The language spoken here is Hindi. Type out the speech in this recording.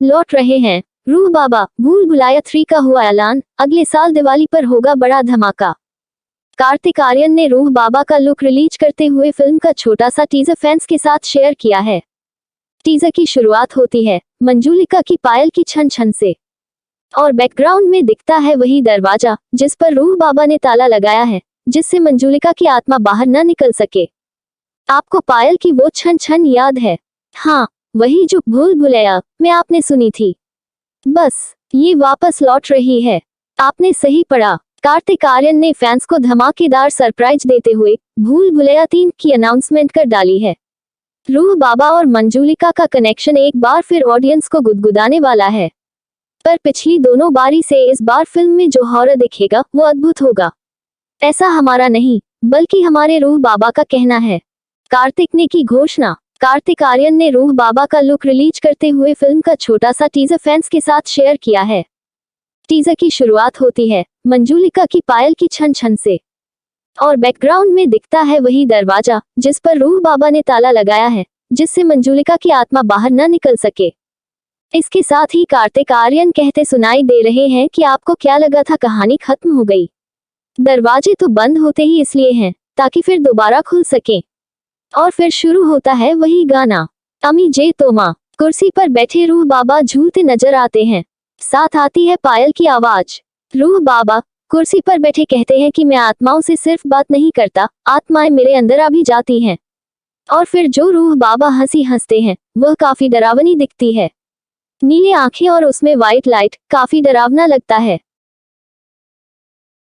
लौट रहे हैं रूह बाबा। भूल भुलैया 3 का हुआ ऐलान, अगले साल दिवाली पर होगा बड़ा धमाका। कार्तिक आर्यन ने रूह बाबा का लुक रिलीज करते हुए फिल्म का छोटा सा टीजर फैंस के साथ शेयर किया है। टीजर की शुरुआत होती है मंजूलिका की पायल की छन छन से और बैकग्राउंड में दिखता है वही दरवाजा जिस पर रूह बाबा ने ताला लगाया है, जिससे मंजूलिका की आत्मा बाहर न निकल सके। आपको पायल की वो छन छन याद है? हाँ, वही जो भूल भुलैया में आपने सुनी थी। बस ये वापस लौट रही है। आपने सही पढ़ा। कार्तिक आर्यन ने फैंस को धमाकेदार सरप्राइज देते हुए भूल भुलैया 3 की अनाउंसमेंट कर डाली है। रूह बाबा और मंजूलिका का कनेक्शन एक बार फिर ऑडियंस को गुदगुदाने वाला है। पर पिछली दोनों बारी से इस बार फिल्म में जो हॉरर दिखेगा वो अद्भुत होगा। ऐसा हमारा नहीं बल्कि हमारे रूह बाबा का कहना है। कार्तिक ने की घोषणा। कार्तिक आर्यन ने रूह बाबा का लुक रिलीज करते हुए फिल्म का छोटा सा टीजर फैंस के साथ शेयर किया है। टीजर की शुरुआत होती है मंजूलिका की पायल की छन छन से और बैकग्राउंड में दिखता है वही दरवाजा जिस पर रूह बाबा ने ताला लगाया है, जिससे मंजूलिका की आत्मा बाहर न निकल सके। इसके साथ ही कार्तिक आर्यन कहते सुनाई दे रहे हैं कि आपको क्या लगा था कहानी खत्म हो गई? दरवाजे तो बंद होते ही इसलिए हैं ताकि फिर दोबारा खुल सके। और फिर शुरू होता है वही गाना, अमी जे तोमा। कुर्सी पर बैठे रूह बाबा झूलते नजर आते हैं, साथ आती है पायल की आवाज। रूह बाबा कुर्सी पर बैठे कहते हैं कि मैं आत्माओं से सिर्फ बात नहीं करता, आत्माएं मेरे अंदर आ भी जाती हैं। और फिर जो रूह बाबा हंसी हंसते हैं वह काफी डरावनी दिखती है। नीले आंखें और उसमें व्हाइट लाइट काफी डरावना लगता है।